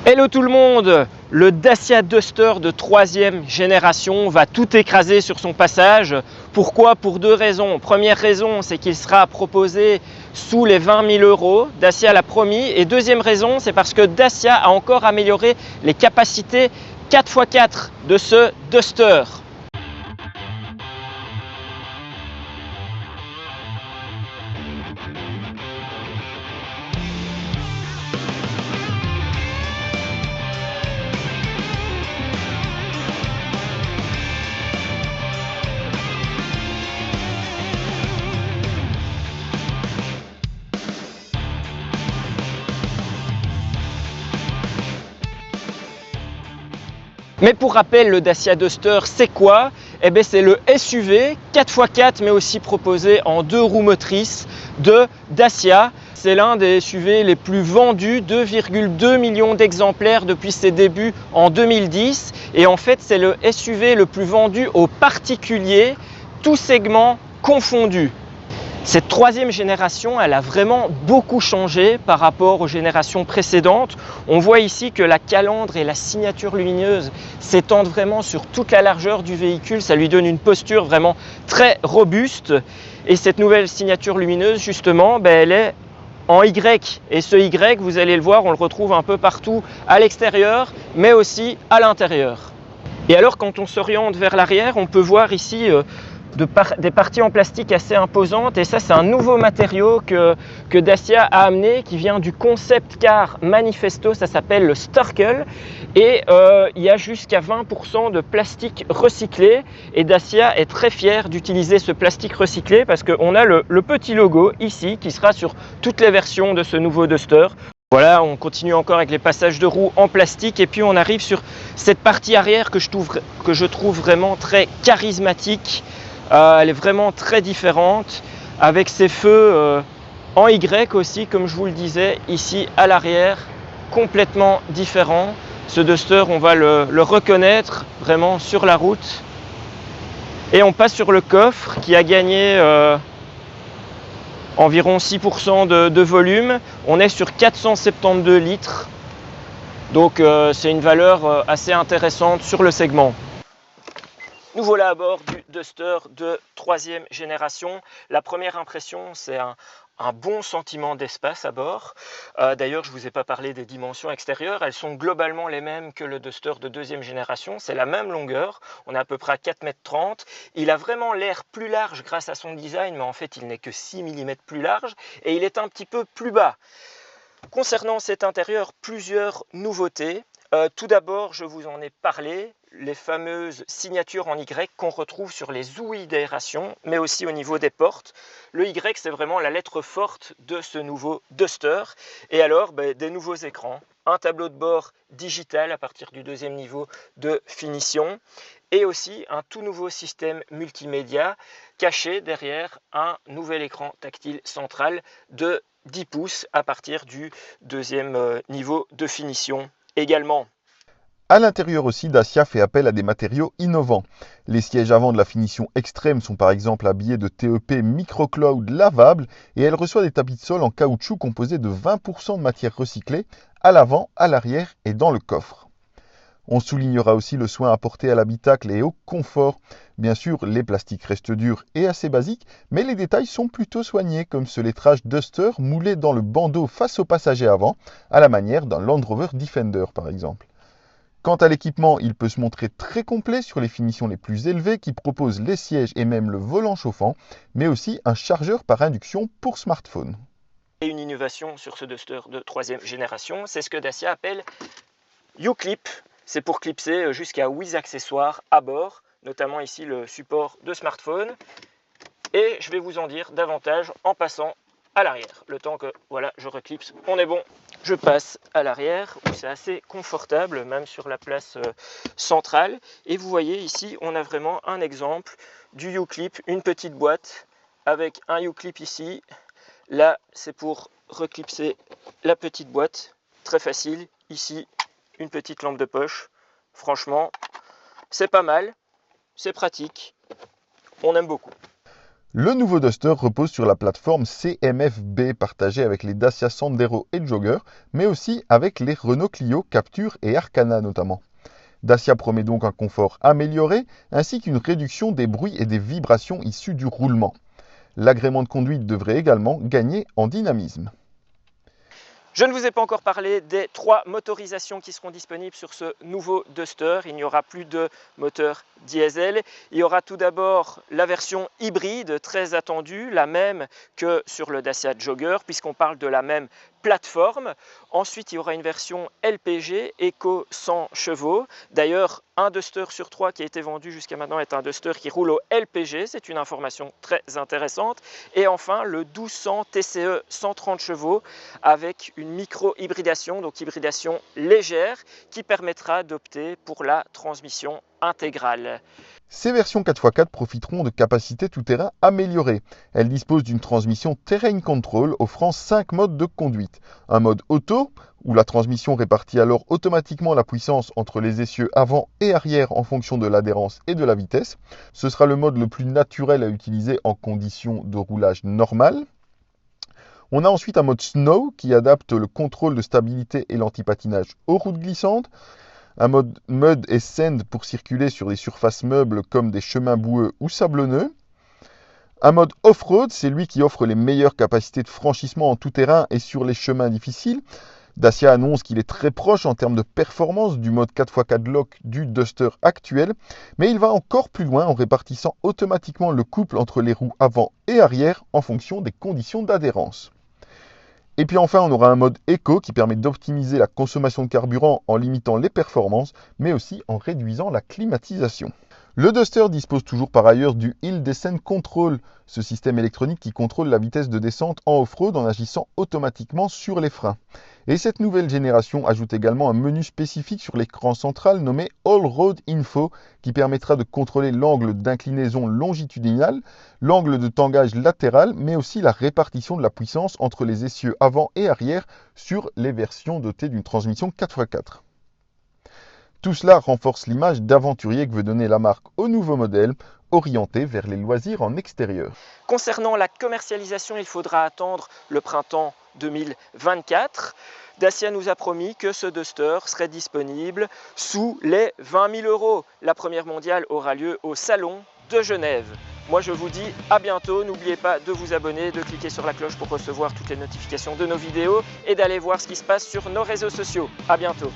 Hello tout le monde! Le Dacia Duster de 3e génération va tout écraser sur son passage. Pourquoi? Pour deux raisons. Première raison, c'est qu'il sera proposé sous les 20 000 €. Dacia l'a promis. Et deuxième raison, c'est parce que Dacia a encore amélioré les capacités 4x4 de ce Duster. Mais pour rappel, le Dacia Duster, c'est quoi? Eh bien, c'est le SUV 4x4, mais aussi proposé en 2 roues motrices de Dacia. C'est l'un des SUV les plus vendus, 2,2 millions d'exemplaires depuis ses débuts en 2010. Et en fait, c'est le SUV le plus vendu aux particuliers, tous segments confondus. Cette 3e génération, elle a vraiment beaucoup changé par rapport aux générations précédentes. On voit ici que la calandre et la signature lumineuse s'étendent vraiment sur toute la largeur du véhicule. Ça lui donne une posture vraiment très robuste. Et cette nouvelle signature lumineuse, justement, elle est en Y. Et ce Y, vous allez le voir, on le retrouve un peu partout à l'extérieur, mais aussi à l'intérieur. Et alors, quand on s'oriente vers l'arrière, on peut voir ici des parties en plastique assez imposantes, et ça c'est un nouveau matériau que Dacia a amené, qui vient du concept car manifesto. Ça s'appelle le Sturkel, et il y a jusqu'à 20% de plastique recyclé, et Dacia est très fier d'utiliser ce plastique recyclé parce qu'on a le petit logo ici qui sera sur toutes les versions de ce nouveau Duster. Voilà, on continue encore avec les passages de roues en plastique, et puis on arrive sur cette partie arrière que je trouve vraiment très charismatique. Elle est vraiment très différente, avec ses feux en Y aussi, comme je vous le disais, ici à l'arrière, complètement différent. Ce Duster, on va le reconnaître vraiment sur la route. Et on passe sur le coffre qui a gagné environ 6% de volume. On est sur 472 litres, donc c'est une valeur assez intéressante sur le segment. Nous voilà à bord du Duster de 3e génération. La première impression, c'est un bon sentiment d'espace à bord. D'ailleurs, je ne vous ai pas parlé des dimensions extérieures. Elles sont globalement les mêmes que le Duster de 2e génération. C'est la même longueur. On est à peu près à 4,30 m. Il a vraiment l'air plus large grâce à son design, mais en fait, il n'est que 6 mm plus large, et il est un petit peu plus bas. Concernant cet intérieur, plusieurs nouveautés. Tout d'abord, je vous en ai parlé, les fameuses signatures en Y qu'on retrouve sur les ouïes d'aération, mais aussi au niveau des portes. Le Y, c'est vraiment la lettre forte de ce nouveau Duster. Et alors, des nouveaux écrans, un tableau de bord digital à partir du 2e niveau de finition, et aussi un tout nouveau système multimédia caché derrière un nouvel écran tactile central de 10 pouces à partir du 2e niveau de finition également. À l'intérieur aussi, Dacia fait appel à des matériaux innovants. Les sièges avant de la finition extrême sont par exemple habillés de TEP Microcloud lavables, et elle reçoit des tapis de sol en caoutchouc composés de 20% de matière recyclée à l'avant, à l'arrière et dans le coffre. On soulignera aussi le soin apporté à l'habitacle et au confort. Bien sûr, les plastiques restent durs et assez basiques, mais les détails sont plutôt soignés, comme ce lettrage Duster moulé dans le bandeau face au passager avant, à la manière d'un Land Rover Defender par exemple. Quant à l'équipement, il peut se montrer très complet sur les finitions les plus élevées qui proposent les sièges et même le volant chauffant, mais aussi un chargeur par induction pour smartphone. Et une innovation sur ce Duster de 3e génération, c'est ce que Dacia appelle U-Clip. C'est pour clipser jusqu'à 8 accessoires à bord, notamment ici le support de smartphone. Et je vais vous en dire davantage en passant à l'arrière. Le temps que voilà, je reclipse, on est bon. Je passe à l'arrière où c'est assez confortable, même sur la place centrale. Et vous voyez ici, on a vraiment un exemple du U-Clip, une petite boîte avec un U-Clip ici. Là, c'est pour reclipser la petite boîte, très facile. Ici, une petite lampe de poche. Franchement, c'est pas mal, c'est pratique, on aime beaucoup. Le nouveau Duster repose sur la plateforme CMF-B partagée avec les Dacia Sandero et Jogger, mais aussi avec les Renault Clio, Captur et Arcana notamment. Dacia promet donc un confort amélioré, ainsi qu'une réduction des bruits et des vibrations issues du roulement. L'agrément de conduite devrait également gagner en dynamisme. Je ne vous ai pas encore parlé des 3 motorisations qui seront disponibles sur ce nouveau Duster. Il n'y aura plus de moteur diesel. Il y aura tout d'abord la version hybride très attendue, la même que sur le Dacia Jogger, puisqu'on parle de la même plateforme. Ensuite, il y aura une version LPG, Eco 100 chevaux. D'ailleurs, un Duster sur 3 qui a été vendu jusqu'à maintenant est un Duster qui roule au LPG. C'est une information très intéressante. Et enfin, le 1200 TCE 130 chevaux avec une micro-hybridation, donc hybridation légère, qui permettra d'opter pour la transmission intégrale. Ces versions 4x4 profiteront de capacités tout-terrain améliorées. Elles disposent d'une transmission Terrain Control offrant 5 modes de conduite. Un mode auto, où la transmission répartit alors automatiquement la puissance entre les essieux avant et arrière en fonction de l'adhérence et de la vitesse. Ce sera le mode le plus naturel à utiliser en conditions de roulage normal. On a ensuite un mode Snow qui adapte le contrôle de stabilité et l'antipatinage aux routes glissantes. Un mode Mud et Sand pour circuler sur des surfaces meubles comme des chemins boueux ou sablonneux. Un mode Off-Road, c'est lui qui offre les meilleures capacités de franchissement en tout terrain et sur les chemins difficiles. Dacia annonce qu'il est très proche en termes de performance du mode 4x4 Lock du Duster actuel, mais il va encore plus loin en répartissant automatiquement le couple entre les roues avant et arrière en fonction des conditions d'adhérence. Et puis enfin, on aura un mode Eco qui permet d'optimiser la consommation de carburant en limitant les performances, mais aussi en réduisant la climatisation. Le Duster dispose toujours par ailleurs du Hill Descent Control, ce système électronique qui contrôle la vitesse de descente en off-road en agissant automatiquement sur les freins. Et cette nouvelle génération ajoute également un menu spécifique sur l'écran central nommé All Road Info qui permettra de contrôler l'angle d'inclinaison longitudinale, l'angle de tangage latéral, mais aussi la répartition de la puissance entre les essieux avant et arrière sur les versions dotées d'une transmission 4x4. Tout cela renforce l'image d'aventurier que veut donner la marque au nouveau modèle, orienté vers les loisirs en extérieur. Concernant la commercialisation, il faudra attendre le printemps 2024. Dacia nous a promis que ce Duster serait disponible sous les 20 000 €. La première mondiale aura lieu au Salon de Genève. Moi je vous dis à bientôt, n'oubliez pas de vous abonner, de cliquer sur la cloche pour recevoir toutes les notifications de nos vidéos et d'aller voir ce qui se passe sur nos réseaux sociaux. À bientôt.